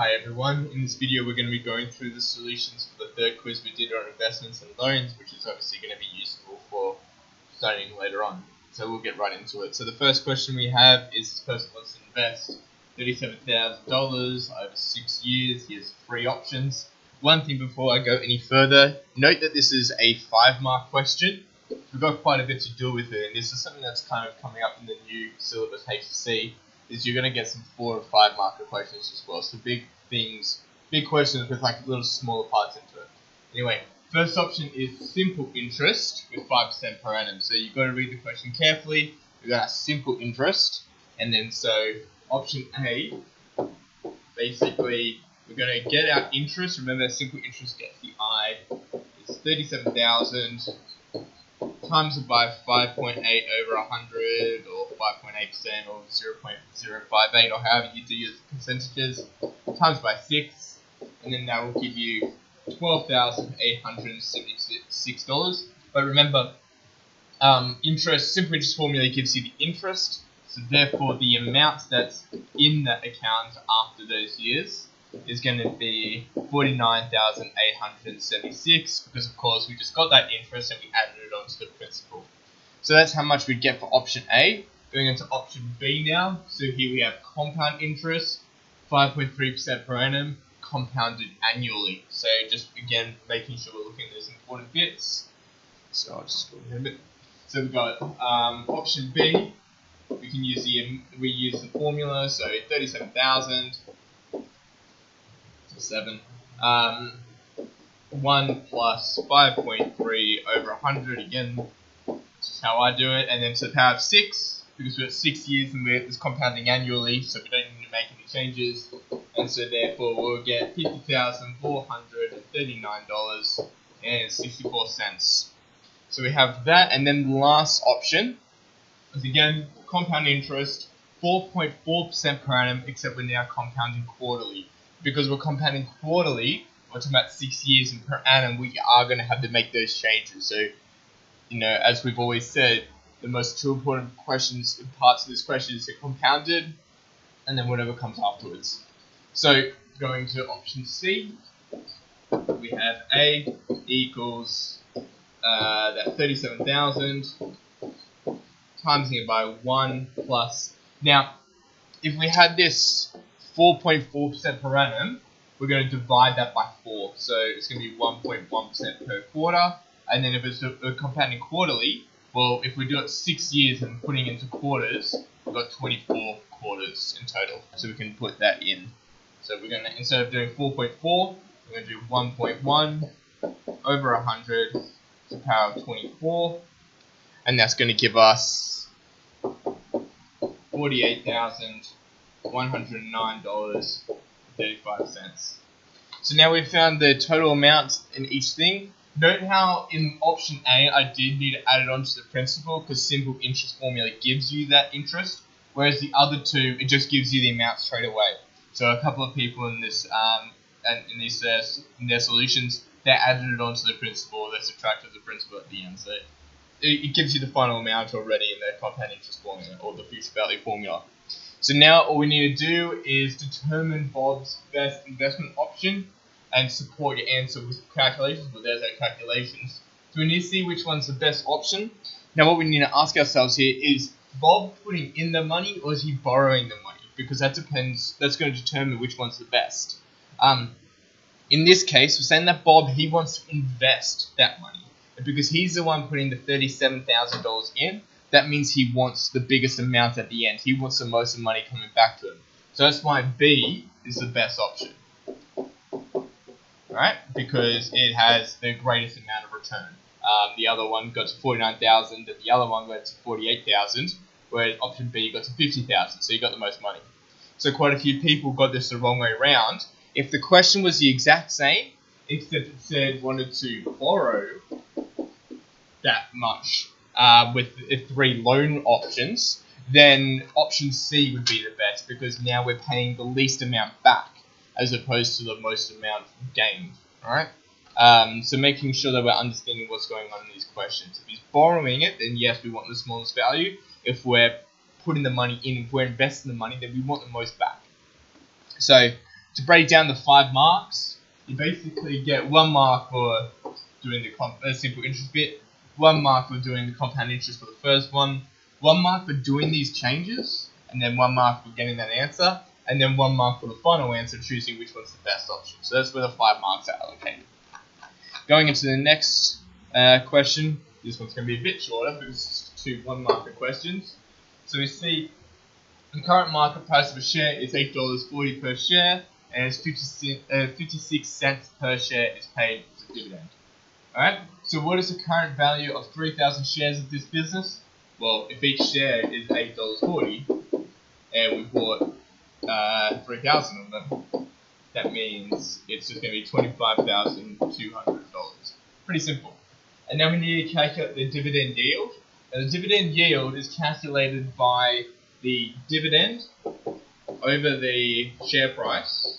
Hi everyone, in this video we're going to be going through the solutions for the third quiz we did on investments and loans, which is obviously going to be useful for studying later on. So we'll get right into it. So the first question we have is this person wants to invest $37,000 over 6 years. He has 3 options. One thing before I go any further, note that this is a 5-mark question. We've got quite a bit to do with it, and this is something that's kind of coming up in the new syllabus HSC. Is you're going to get some 4 or 5 marker questions as well. So big questions with like little smaller parts into it. Anyway, first option is simple interest with 5% per annum. So you've got to read the question carefully. We've got our simple interest, and then so option A, basically we're going to get our interest. Remember, simple interest gets the I. It's 37,000 times it by 5.8 over 100 or 5.8% or 0.058 or however you do your percentages, times by 6, and then that will give you $12,876. But remember, simple interest formula gives you the interest, so therefore the amount that's in that account after those years is going to be $49,876 because of course we just got that interest and we added it onto the principal. So that's how much we'd get for option A. Going into option B now. So here we have compound interest, 5.3% per annum, compounded annually. So just again making sure we're looking at those important bits. So I'll just go ahead a bit. So we've got option B. We use the formula. So 37,000. 7. 1 plus 5.3 over 100, again, this is how I do it, and then to the power of 6, because we're at 6 years and it's compounding annually, so we don't need to make any changes, and so therefore we'll get $50,439.64. So we have that, and then the last option is again compound interest, 4.4% per annum, except we're now compounding quarterly. Because we're compounding quarterly, we're talking about 6 years and per annum, we are going to have to make those changes. So, as we've always said, the most 2 important parts of this question is the compounded, and then whatever comes afterwards. So, going to option C, we have A equals that 37,000 times it by 1 plus. Now, if we had this 4.4% per annum, we're going to divide that by 4. So it's going to be 1.1% per quarter. And then if it's compounding quarterly, well, if we do it 6 years and putting into quarters, we've got 24 quarters in total. So we can put that in. So we're going to, instead of doing 4.4, we're going to do 1.1 over 100 to the power of 24. And that's going to give us $48,109.35. So now we've found the total amount in each thing. Note how in option A I did need to add it onto the principal because simple interest formula gives you that interest, whereas the other two it just gives you the amount straight away. So a couple of people in this in their solutions, they added it onto the principal, they subtracted the principal at the end. So it gives you the final amount already in the compound interest formula or the future value formula. So now all we need to do is determine Bob's best investment option and support your answer with calculations. But there's our calculations. So we need to see which one's the best option. Now what we need to ask ourselves here is Bob putting in the money or is he borrowing the money? Because that depends. That's going to determine which one's the best. In this case, we're saying that Bob, he wants to invest that money. Because he's the one putting the $37,000 in, that means he wants the biggest amount at the end. He wants the most money coming back to him. So that's why B is the best option. Right? Because it has the greatest amount of return. The other one got to 49,000 and the other one got to 48,000, whereas option B got to 50,000, so you got the most money. So quite a few people got this the wrong way around. If the question was the exact same, except it said wanted to borrow that much with 3 loan options, then option C would be the best because now we're paying the least amount back as opposed to the most amount gained. Alright? So making sure that we're understanding what's going on in these questions. If he's borrowing it, then yes, we want the smallest value. If we're putting the money in, if we're investing the money, then we want the most back. So to break down the 5 marks, you basically get 1 mark for doing the simple interest bit, 1 mark for doing the compound interest for the first one, 1 mark for doing these changes, and then 1 mark for getting that answer, and then 1 mark for the final answer, choosing which one's the best option. So that's where the 5 marks are allocated. Going into the next question, this one's going to be a bit shorter because it's 2 1-marker questions. So we see the current market price of a share is $8.40 per share, and it's 56 cents per share is paid as a dividend. Alright, so what is the current value of 3,000 shares of this business? Well, if each share is $8.40, and we bought 3,000 of them, that means it's just going to be $25,200. Pretty simple. And now we need to calculate the dividend yield. Now the dividend yield is calculated by the dividend over the share price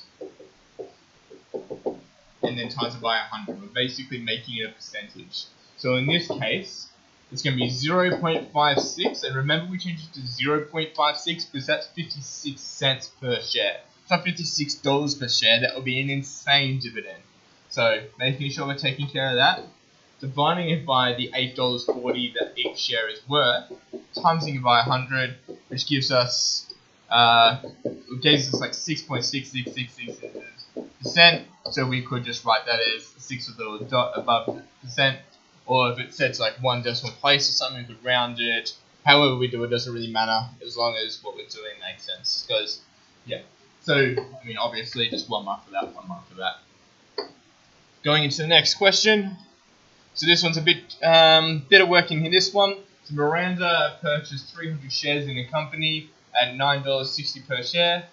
and then times it by 100. We're basically making it a percentage. So in this case, it's going to be 0.56, and remember we changed it to 0.56 because that's 56 cents per share. It's not $56 per share. That would be an insane dividend. So making sure we're taking care of that, dividing it by the $8.40 that each share is worth, timesing it by 100, which gives us like 6.6666%. So we could just write that as 6 with a little dot above the percent, or if it sets like 1 decimal place or something, we could round it. However we do it doesn't really matter as long as what we're doing makes sense. Because yeah, so I mean obviously just 1 mark for that, 1 mark for that. Going into the next question. So this one's a bit of work in this one. So Miranda purchased 300 shares in the company at $9.60 per share.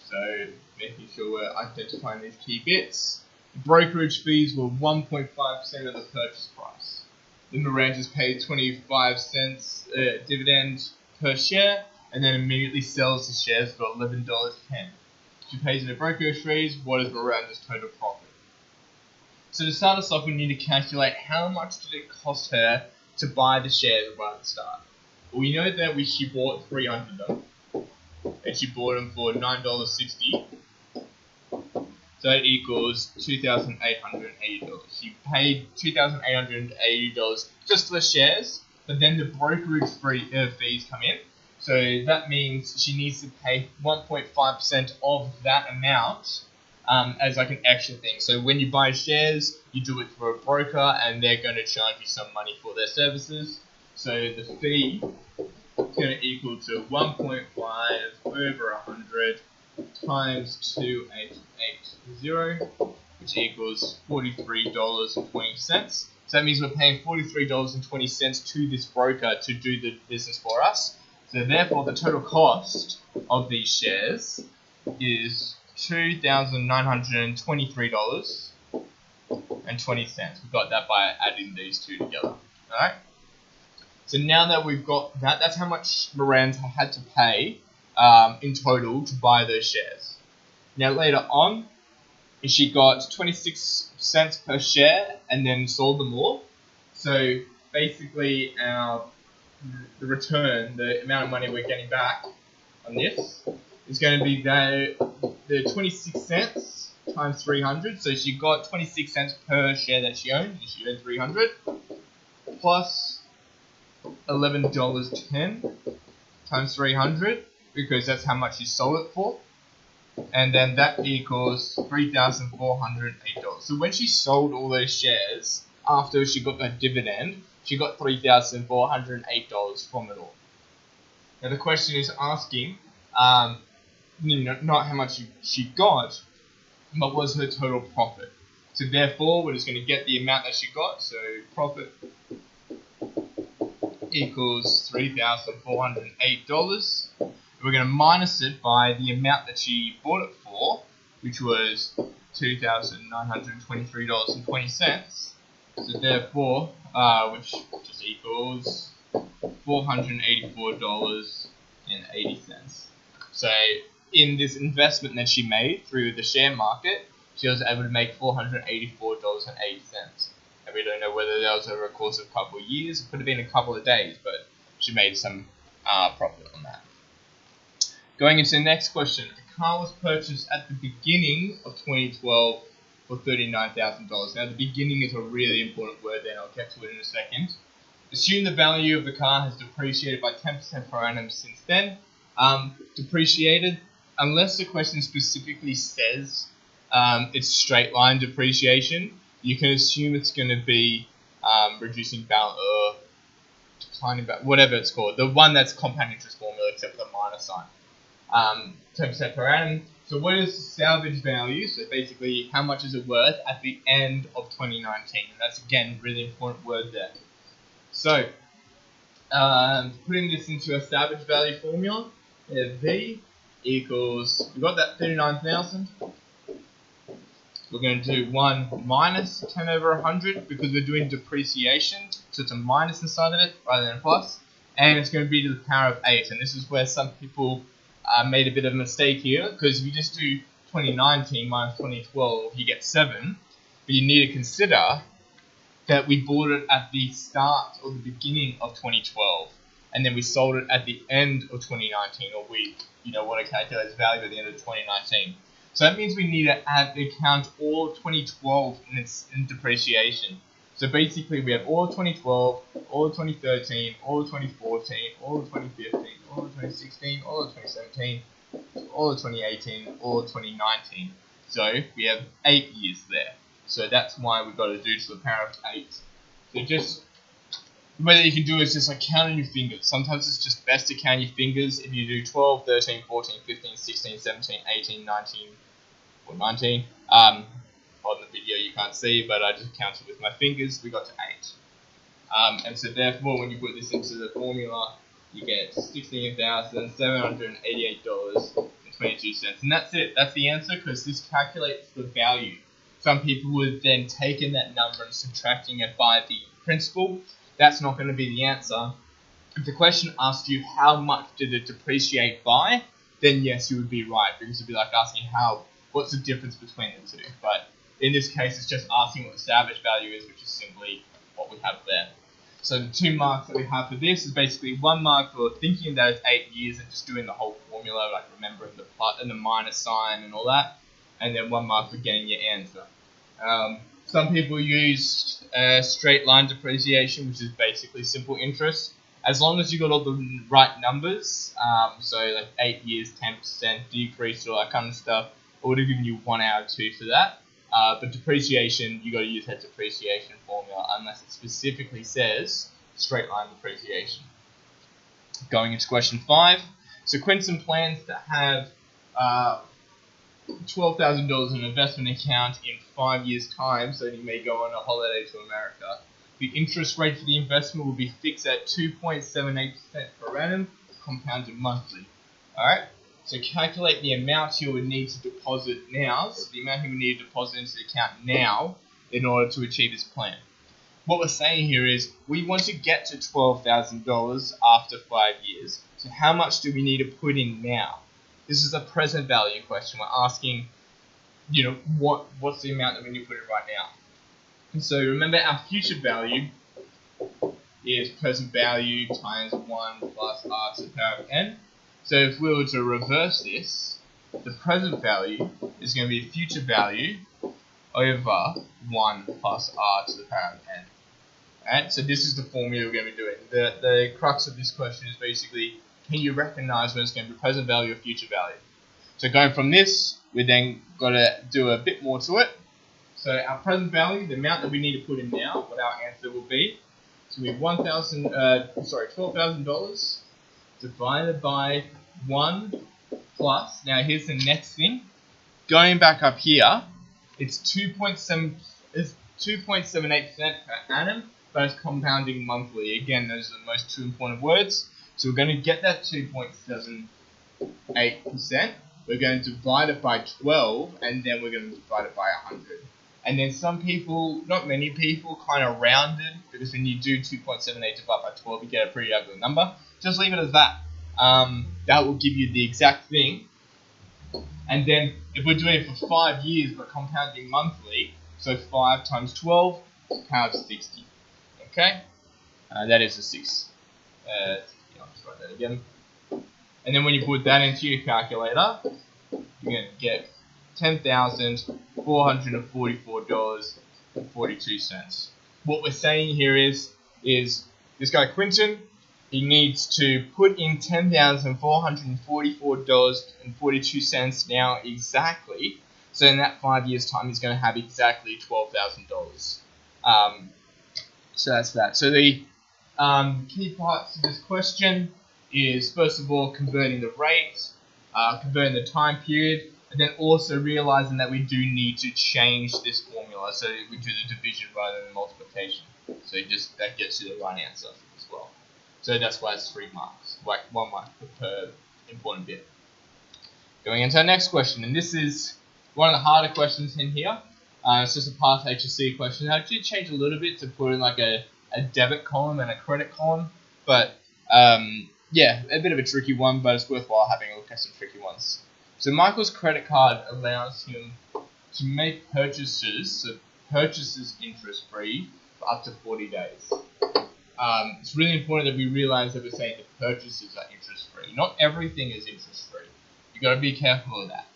So making sure we're identifying these key bits. The brokerage fees were 1.5% of the purchase price. Then Miranda's paid 25 cents dividend per share, and then immediately sells the shares for $11.10. She pays in the brokerage fees. What is Miranda's total profit? So to start us off, we need to calculate how much did it cost her to buy the shares right at the start. Well, we know that she bought 300 of them, and she bought them for $9.60. So that equals $2,880. She paid $2,880 just for the shares, but then the brokerage fees come in. So that means she needs to pay 1.5% of that amount as like an extra thing. So when you buy shares, you do it through a broker, and they're going to charge you some money for their services. So the fee is going to equal to 1.5 over 100 times 2,880, which equals $43.20. So that means we're paying $43.20 to this broker to do the business for us. So therefore, the total cost of these shares is $2,923.20. We got that by adding these two together. Alright? So now that we've got that, that's how much Miranda had to pay in total to buy those shares. Now later on, she got 26 cents per share and then sold them all. So basically the return, the amount of money we're getting back on this is going to be the 26 cents times 300. So she got 26 cents per share that she owned. She owned 300 plus $11.10 times 300, because that's how much she sold it for. And then that equals $3,408. So when she sold all those shares, after she got that dividend, she got $3,408 from it all. Now the question is asking, not how much she got, but what was her total profit. So therefore, we're just going to get the amount that she got. So profit equals $3,408. We're going to minus it by the amount that she bought it for, which was $2,923.20. So therefore, which just equals $484.80. So in this investment that she made through the share market, she was able to make $484.80. And we don't know whether that was over a course of a couple of years. It could have been a couple of days, but she made some profit on that. Going into the next question, the car was purchased at the beginning of 2012 for $39,000. Now, the beginning is a really important word there, and I'll get to it in a second. Assume the value of the car has depreciated by 10% per annum since then. Depreciated, unless the question specifically says it's straight line depreciation, you can assume it's going to be reducing balance, declining balance, whatever it's called. The one that's compound interest formula except for the minus sign. 10% per annum. So what is the salvage value? So basically, how much is it worth at the end of 2019? And that's, again, really important word there. So, putting this into a salvage value formula, V equals, we got that 39,000. We're going to do 1 minus 10 over 100 because we're doing depreciation, so it's a minus inside of it rather than a plus. And it's going to be to the power of 8. And this is where some people made a bit of a mistake here, because if you just do 2019 minus 2012, you get 7. But you need to consider that we bought it at the start or the beginning of 2012, and then we sold it at the end of 2019, or we, want to calculate its value at the end of 2019. So that means we need to account all of 2012 in depreciation. So basically, we have all of 2012, all of 2013, all of 2014, all of 2015, all of 2016, all of 2017, all of 2018, all of 2019. So we have 8 years there. So that's why we've got to do to the power of 8. So just, the way that you can do it is just like counting your fingers. Sometimes it's just best to count your fingers. If you do 12, 13, 14, 15, 16, 17, 18, 19, or 19. On the video you can't see, but I just counted with my fingers. We got to 8. And so therefore, when you put this into the formula, you get $16,788.22. And that's it. That's the answer, because this calculates the value. Some people would then taken that number and subtracting it by the principal. That's not going to be the answer. If the question asked you how much did it depreciate by, then yes, you would be right, because it'd be like asking what's the difference between the two. But in this case, it's just asking what the salvage value is, which is simply what we have there. So the 2 marks that we have for this is basically 1 mark for thinking that it's 8 years and just doing the whole formula, like remembering the plus and the minus sign and all that, and then 1 mark for getting your answer. Some people use straight line depreciation, which is basically simple interest. As long as you got all the right numbers, so like 8 years, 10% decrease, all that kind of stuff, I would have given you 1 out of 2 for that. But depreciation, you got to use that depreciation formula unless it specifically says straight line depreciation. Going into question 5. So Quinton plans to have $12,000 in an investment account in 5 years' time, so he may go on a holiday to America. The interest rate for the investment will be fixed at 2.78% per annum, compounded monthly. Alright, so calculate the amount you would need to deposit now, so the amount he would need to deposit into the account now in order to achieve his plan. What we're saying here is we want to get to $12,000 after 5 years. So how much do we need to put in now? This is a present value question. We're asking, what's the amount that we need to put in right now? And so remember, our future value is present value times 1 plus r to the power of n. So if we were to reverse this, the present value is going to be future value over 1 plus r to the power of n. Alright, so this is the formula we're going to be doing. The crux of this question is basically, can you recognize when it's going to be present value or future value? So going from this, we then got to do a bit more to it. So our present value, the amount that we need to put in now, what our answer will be, so we have $12,000 divided by 1 plus. Now here's the next thing. Going back up here, it's 2.78% per annum, but it's compounding monthly. Again, those are the most 2 important words. So we're going to get that 2.78%. We're going to divide it by 12, and then we're going to divide it by 100. And then some people, not many people, kind of rounded, because when you do 2.78 divided by 12, you get a pretty ugly number. Just leave it as that. That will give you the exact thing. And then if we're doing it for 5 years, but compounding monthly, so 5 times 12 is the power of 60. Okay? That is a 6. I'll just write that again. And then when you put that into your calculator, you're going to get $10,444.42. What we're saying here is this guy Quinton, he needs to put in $10,444.42 now exactly. So in that 5 years' time, he's going to have exactly $12,000. So that's that. So the key parts of this question is, first of all, converting the rate, converting the time period, and then also realizing that we do need to change this formula. So we do the division rather than multiplication. So that gets you the right answer as well. So that's why it's 3 marks, like 1 mark per important bit. Going into our next question, and this is one of the harder questions in here. It's just a past HSC question. I did change a little bit to put in like a debit column and a credit column, but yeah, a bit of a tricky one, but it's worthwhile having a look at some tricky ones. So Michael's credit card allows him to make purchases, so purchases interest-free for up to 40 days. It's really important that we realize that we're saying the purchases are interest-free. Not everything is interest-free. You've got to be careful of that.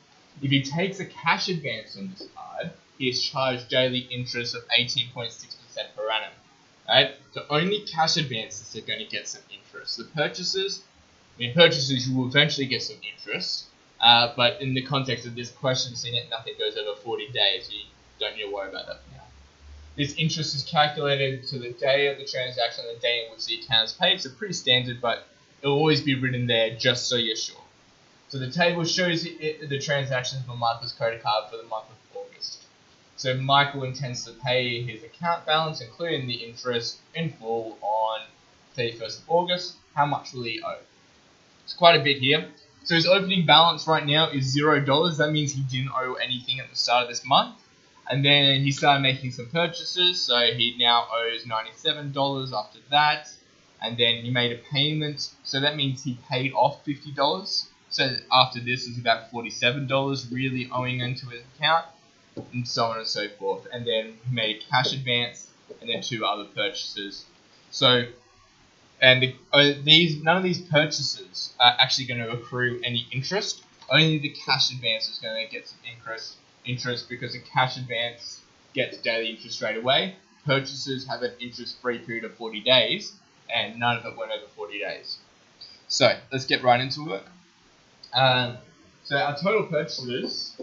If he takes a cash advance on this card, he is charged daily interest of 18.6% per annum. Right? So only cash advances are going to get some interest. The purchases, you will eventually get some interest, but in the context of this question, seeing that nothing goes over 40 days, you don't need to worry about that for now. This interest is calculated to the day of the transaction, the day in which the account is paid. So pretty standard, but it'll always be written there just so you're sure. So the table shows the transactions for Michael's credit card for the month of August. So Michael intends to pay his account balance, including the interest, in full on 31st of August. How much will he owe? It's quite a bit here. So his opening balance right now is $0. That means he didn't owe anything at the start of this month. And then he started making some purchases, so he now owes $97 after that. And then he made a payment, so that means he paid off $50. So after this is about $47 really owing into his account, and so on and so forth. And then he made a cash advance, and then 2 other purchases. So, and none of these purchases are actually going to accrue any interest. Only the cash advance is going to get some interest because a cash advance gets daily interest straight away. Purchases have an interest-free period of 40 days, and none of it went over 40 days. So let's get right into it. So our total purchases,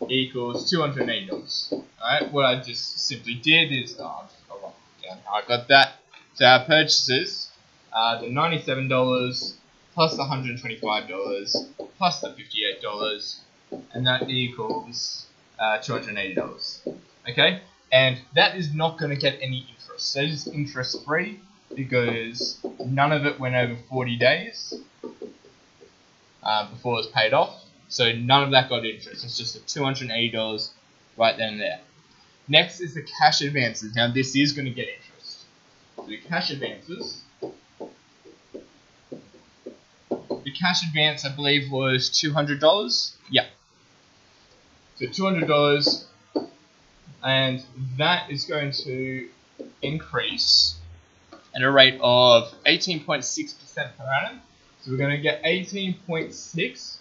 equals $280. Alright, what I just simply did is, I got that. So our purchases are the $97 plus the $125 plus the $58, and that equals $280. Okay, and that is not going to get any interest. So it's interest free because none of it went over 40 days before it was paid off. So none of that got interest. It's just the $280 right then and there. Next is the cash advances. Now this is going to get interest. So the cash advances. The cash advance, I believe, was $200. Yeah. So $200, and that is going to increase at a rate of 18.6% per annum. So we're going to get 18.6.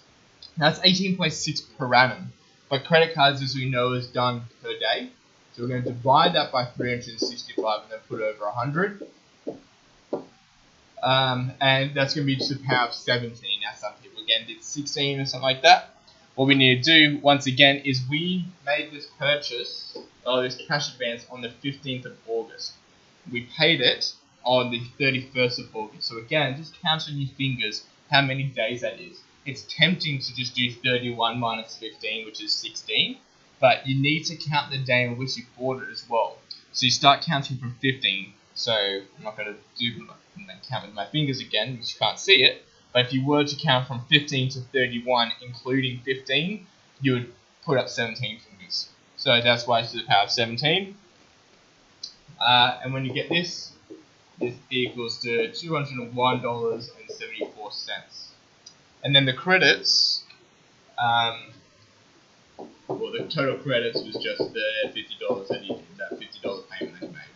That's 18.6 per annum. But credit cards, as we know, is done per day. So we're going to divide that by 365 and then put over 100. And that's going to be to the power of 17. Now some people again did 16 or something like that. What we need to do once again is we made this purchase, or this cash advance, on the 15th of August. We paid it on the 31st of August. So again, just count on your fingers how many days that is. It's tempting to just do 31 minus 15, which is 16. But you need to count the day in which you bought it as well. So you start counting from 15. So I'm not going to count with my fingers again because you can't see it. But if you were to count from 15 to 31, including 15, you would put up 17 fingers. So that's why it's to the power of 17. And when you get this equals to $201.74. And then the credits, well, the total credits was just the $50 that you did, that $50 payment that you made.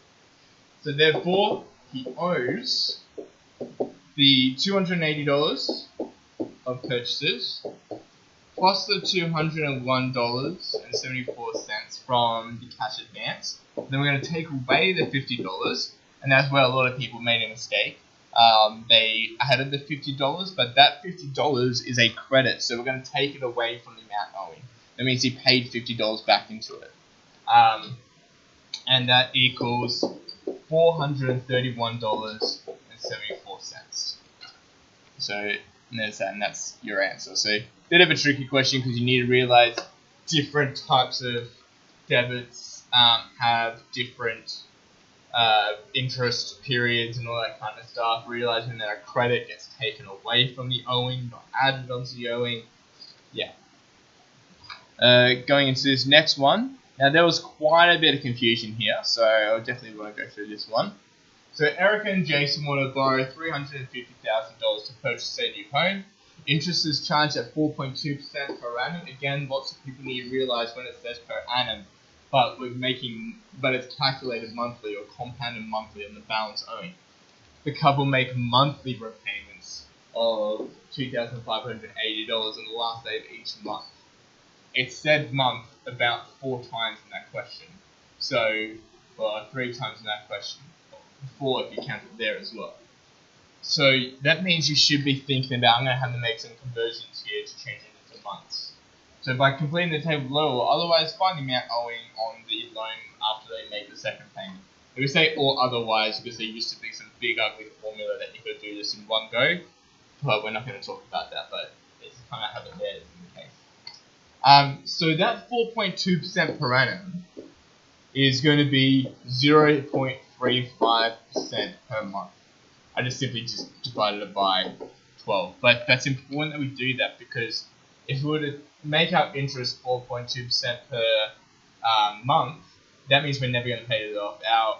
So therefore, he owes the $280 of purchases plus the $201.74 from the cash advance. Then we're going to take away the $50, and that's where a lot of people made a mistake. They added the $50, but that $50 is a credit, so we're going to take it away from the amount owing. That means he paid $50 back into it. And that equals $431.74. So there's that, and that's your answer. So bit of a tricky question because you need to realize different types of debits have different interest periods and all that kind of stuff. Realizing that a credit gets taken away from the owing, not added onto the owing. Yeah. Going into this next one. Now there was quite a bit of confusion here, so I definitely want to go through this one. So Erica and Jason want to borrow $350,000 to purchase a new home. Interest is charged at 4.2% per annum. Again, lots of people need to realize when it says per annum, but it's calculated monthly or compounded monthly on the balance owing. The couple make monthly repayments of $2,580 on the last day of each month. It said month about 4 times in that question. So, well, 3 times in that question. 4 if you count it there as well. So that means you should be thinking about, I'm going to have to make some conversions here to change it into months. So by completing the table below, or otherwise find the amount owing on the loan after they make the second payment. If we say or otherwise, because there used to be some big ugly formula that you could do this in one go, but we're not going to talk about that, but it's kind of how it is in the case. So that 4.2% per annum is going to be 0.35% per month. I just simply divided it by 12. But that's important that we do that because if we were to make our interest 4.2% per month, that means we're never going to pay it off. Our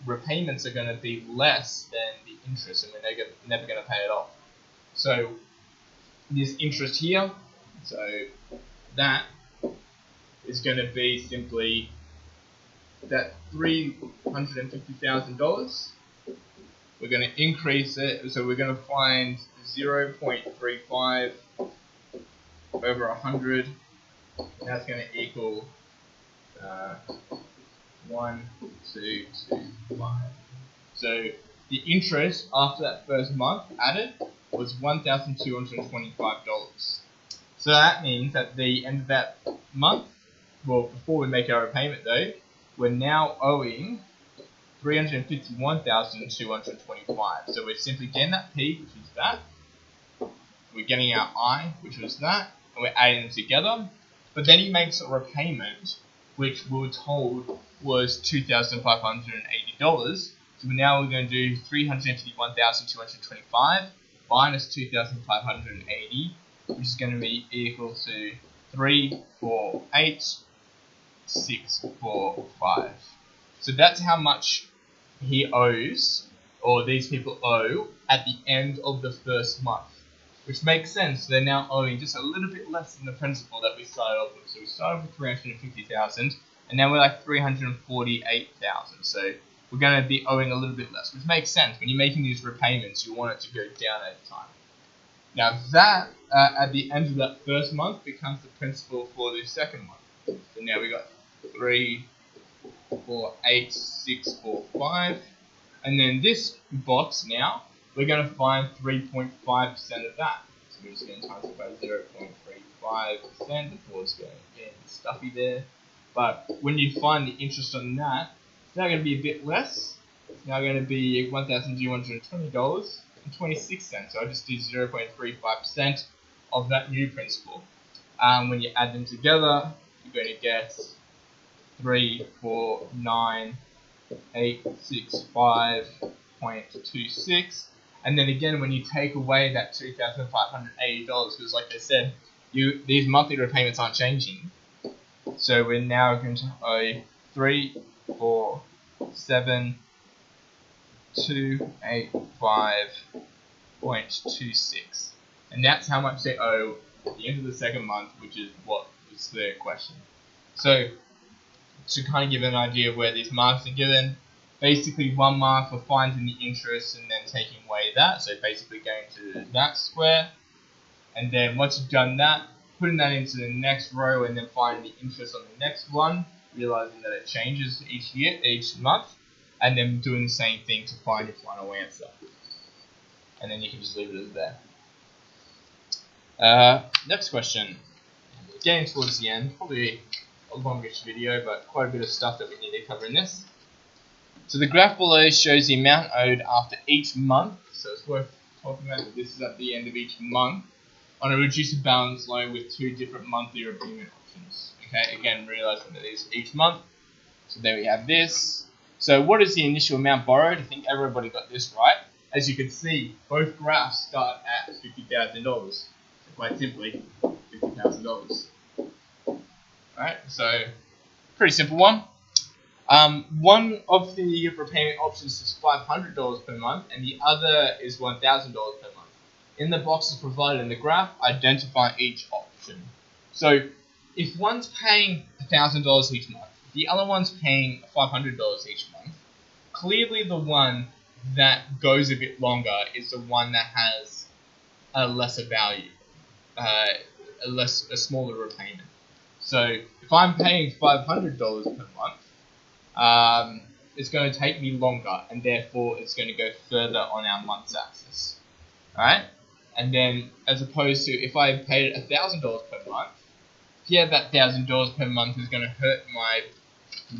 repayments are going to be less than the interest, and we're never going to pay it off. So this interest here, so that is going to be simply that $350,000. We're going to increase it, so we're going to find 0.35 over 100. That's going to equal 1,225. So the interest after that first month added was $1,225. So that means at the end of that month, well, before we make our repayment though, we're now owing $351,225. So we're simply getting that P, which is that. We're getting our I, which was that, and we're adding them together. But then he makes a repayment, which we were told was $2,580. So now we're going to do $351,225 minus $2,580, which is going to be equal to 348,645. So that's how much he owes, or these people owe, at the end of the first month. Which makes sense. They're now owing just a little bit less than the principal that we started off with. So we started with 350,000, and now we're like 348,000. So we're going to be owing a little bit less, which makes sense. When you're making these repayments, you want it to go down over time. Now that, at the end of that first month, becomes the principal for the second month. So now we got 348,645, and then this box now, we're going to find 3.5% of that. So we're just going to times it by 0.35%. The board's going to get stuffy there. But when you find the interest on that, it's now going to be a bit less. It's now going to be $1,220.26. So I just do 0.35% of that new principal. When you add them together, you're going to get 349,865.26. And then again, when you take away that $2,580, because like I said, these monthly repayments aren't changing. So we're now going to owe 347,285.26. And that's how much they owe at the end of the second month, which is what was the question. So to kind of give an idea of where these marks are given, basically 1 mark for finding the interest and then taking away that, so basically going to that square, and then once you've done that, putting that into the next row and then finding the interest on the next one, realizing that it changes each month, and then doing the same thing to find your final answer. And then you can just leave it as there. Next question. Getting towards the end, probably a longish video, but quite a bit of stuff that we need to cover in this. So the graph below shows the amount owed after each month, so it's worth talking about that this is at the end of each month, on a reduced balance loan with 2 different monthly repayment options. Okay, again, realizing that it is each month. So there we have this. So what is the initial amount borrowed? I think everybody got this right. As you can see, both graphs start at $50,000. So quite simply, $50,000. Alright, so pretty simple one. One of the repayment options is $500 per month, and the other is $1,000 per month. In the boxes provided in the graph, identify each option. So if one's paying $1,000 each month, the other one's paying $500 each month, clearly the one that goes a bit longer is the one that has a lesser value, a smaller repayment. So if I'm paying $500 per month, it's going to take me longer, and therefore it's going to go further on our month's axis. Alright? And then, as opposed to if I paid $1,000 per month, yeah, that $1,000 per month is going to hurt my,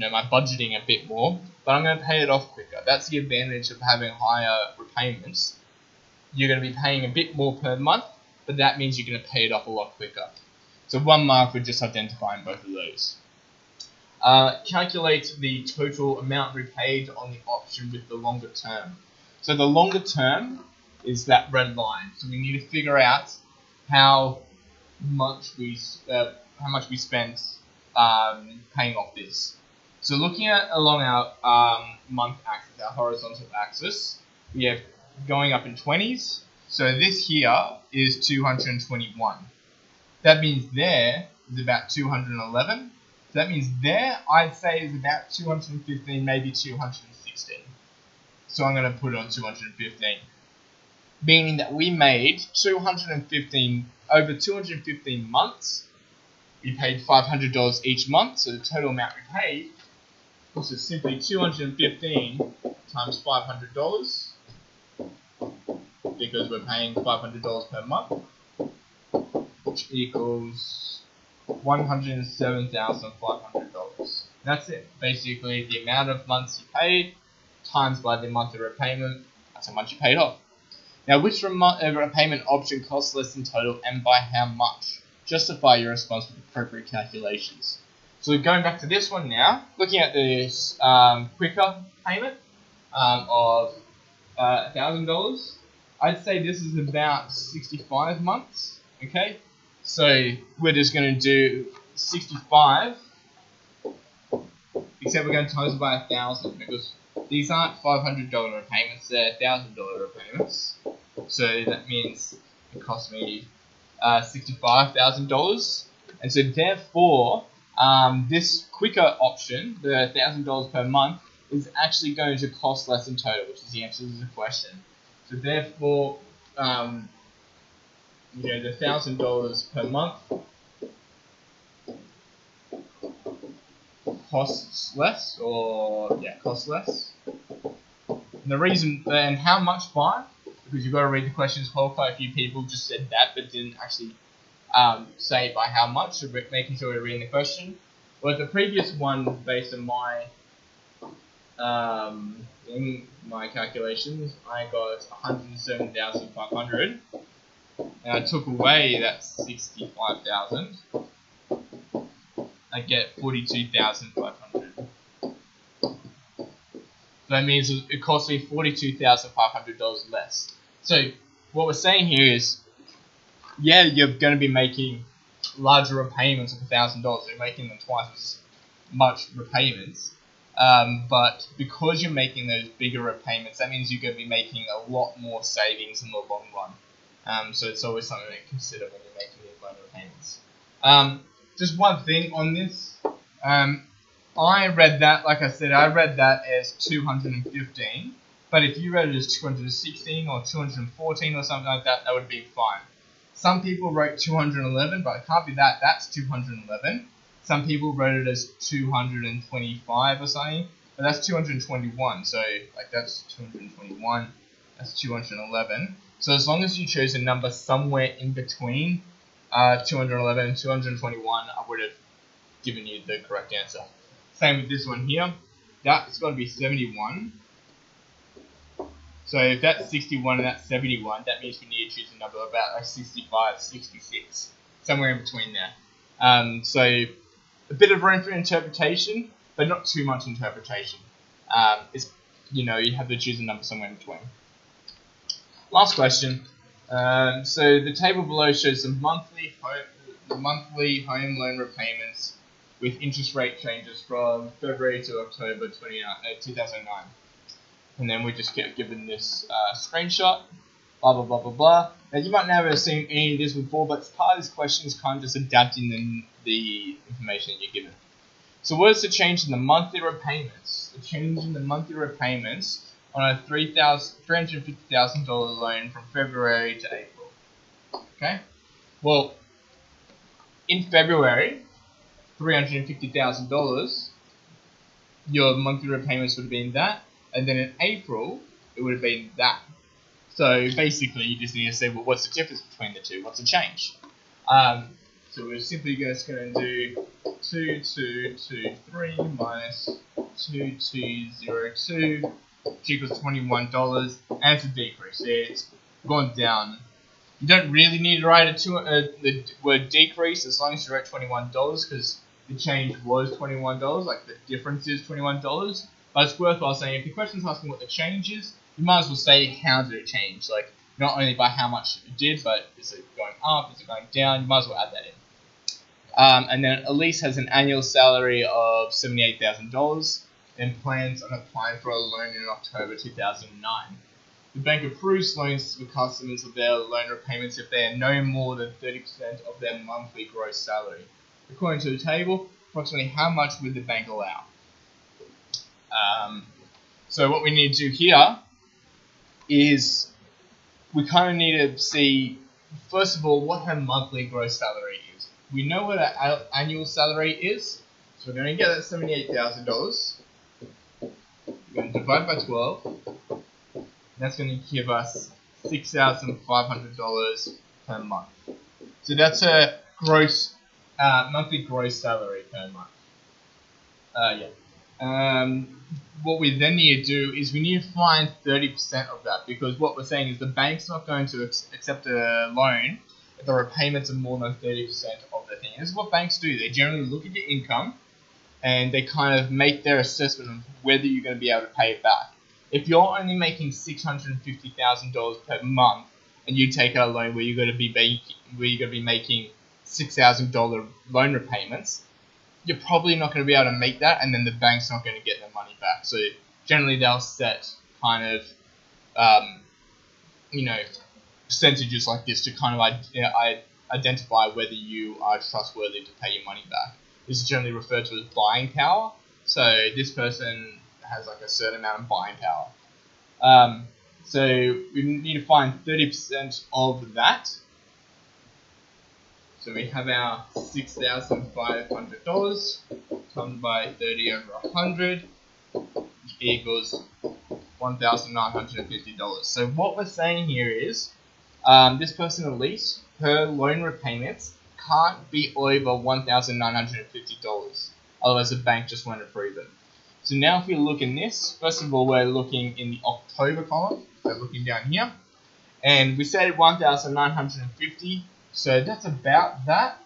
my budgeting a bit more, but I'm going to pay it off quicker. That's the advantage of having higher repayments. You're going to be paying a bit more per month, but that means you're going to pay it off a lot quicker. So 1 mark for just identifying both of those. Calculate the total amount repaid on the option with the longer term. So the longer term is that red line. So we need to figure out how much we spent paying off this. So looking at along our month axis, our horizontal axis, we have going up in 20s. So this here is 221. That means there is about 211. So that means there, I'd say, is about 215, maybe 216. So I'm going to put it on 215. Meaning that we made 215, over 215 months, we paid $500 each month, so the total amount we paid was just simply 215 times $500, because we're paying $500 per month, which equals $107,500. That's it. Basically, the amount of months you paid times by the monthly repayment, that's how much you paid off. Now, which repayment option costs less than total and by how much? Justify your response with appropriate calculations. So going back to this one now, looking at this quicker payment of $1,000, I'd say this is about 65 months, okay? So we're just going to do 65, except we're going to times it by 1,000 because these aren't $500 repayments, they're $1,000 repayments. So that means it cost me $65,000. And so therefore, this quicker option, the $1,000 per month, is actually going to cost less in total, which is the answer to the question. So therefore, the $1,000 per month costs less, costs less. And the reason, and how much by? Because you've got to read the question as well. Quite a few people just said that, but didn't actually say by how much, so making sure we're reading the question. Well, the previous one, based on my calculations, I got 107,500, and I took away that 65,000. I get 42,500. That means it cost me $42,500 less. So what we're saying here is, yeah, you're going to be making larger repayments of $1,000. You're making them twice as much repayments. But because you're making those bigger repayments, that means you're going to be making a lot more savings in the long run. So it's always something to consider when you're making these loan repayments. Just one thing on this. I read that, like I said, I read that as 215. But if you read it as 216 or 214 or something like that, that would be fine. Some people wrote 211, but it can't be that. That's 211. Some people wrote it as 225 or something, but that's 221. So, like, that's 221. That's 211. So as long as you chose a number somewhere in between 211 and 221, I would have given you the correct answer. Same with this one here. That's got to be 71. So if that's 61 and that's 71, that means we need to choose a number about like 65, 66, somewhere in between there. So a bit of room for interpretation, but not too much interpretation. It's, you have to choose a number somewhere in between. Last question. So the table below shows the monthly home loan repayments with interest rate changes from February to October 2009. And then we just get given this screenshot, blah, blah, blah, blah, blah. Now, you might never have seen any of this before, but part of this question is kind of just adapting the information that you're given. So what is the change in the monthly repayments? The change in the monthly repayments on a $350,000 loan from February to April. Okay? Well, in February, $350,000, your monthly repayments would have been that. And then in April, it would have been that. So basically, you just need to say, well, what's the difference between the two? What's the change? So we're simply just going to do 2223 minus 2202, which equals $21, and it's a decrease. It's gone down. You don't really need to write the word decrease as long as you write $21, because the change was $21, like the difference is $21. But it's worthwhile saying, if the question's asking what the change is, you might as well say, how did it change? Like, not only by how much it did, but is it going up, is it going down? You might as well add that in. And then Elise has an annual salary of $78,000 and plans on applying for a loan in October 2009. The bank approves loans for customers of their loan repayments if they are no more than 30% of their monthly gross salary. According to the table, approximately how much would the bank allow? So what we need to do here is we kind of need to see, first of all, what her monthly gross salary is. We know what her annual salary is, so we're going to get that $78,000. We're going to divide by 12. That's going to give us $6,500 per month. So that's her monthly gross salary per month. What we then need to do is we need to find 30% of that, because what we're saying is the bank's not going to accept a loan if the repayments are more than 30% of the thing. This is what banks do. They generally look at your income and they kind of make their assessment of whether you're going to be able to pay it back. If you're only making $650,000 per month and you take out a loan where you're going to be making $6,000 loan repayments, you're probably not going to be able to make that, and then the bank's not going to get their money back. So generally they'll set kind of, percentages like this to kind of identify whether you are trustworthy to pay your money back. This is generally referred to as buying power. So this person has like a certain amount of buying power. So we need to find 30% of that. So we have our $6,500 times by 30 over 100, which equals $1,950. So what we're saying here is, this person, Elise, her loan repayments can't be over $1,950. Otherwise the bank just won't approve it. So now if we look in this, first of all, we're looking in the October column. So looking down here. And we said 1,950. So that's about that,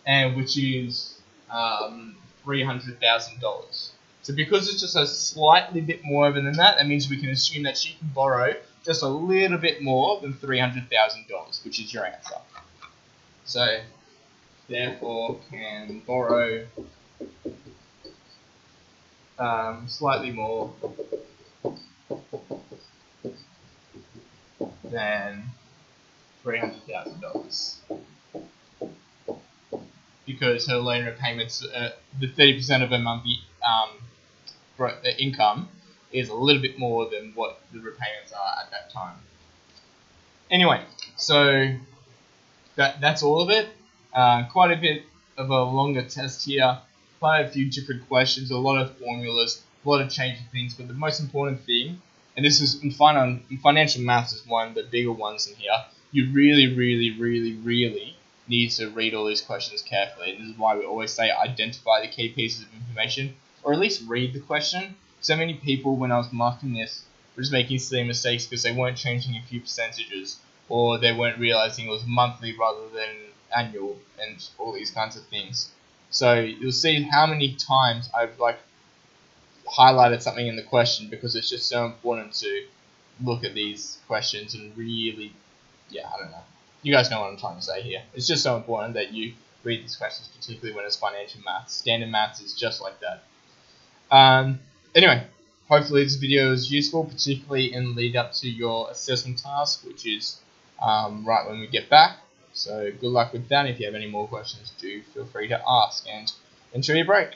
and which is $300,000. So because it's just a slightly bit more than that, that means we can assume that she can borrow just a little bit more than $300,000, which is your answer. So therefore can borrow slightly more than $300,000. Because her loan repayments, the 30% of her monthly income is a little bit more than what the repayments are at that time. Anyway, so that's all of it. Quite a bit of a longer test here, quite a few different questions, a lot of formulas, a lot of changing things, but the most important thing, and this is in financial maths is one of the bigger ones in here, you really, really, really, really need to read all these questions carefully. And this is why we always say identify the key pieces of information, or at least read the question. So many people, when I was marking this, were just making silly mistakes because they weren't changing a few percentages, or they weren't realizing it was monthly rather than annual, and all these kinds of things. So you'll see how many times I've highlighted something in the question, because it's just so important to look at these questions and really, I don't know. You guys know what I'm trying to say here. It's just so important that you read these questions, particularly when it's financial maths. Standard maths is just like that. Anyway, hopefully this video is useful, particularly in lead up to your assessment task, which is right when we get back. So good luck with that. If you have any more questions, do feel free to ask, and enjoy your break.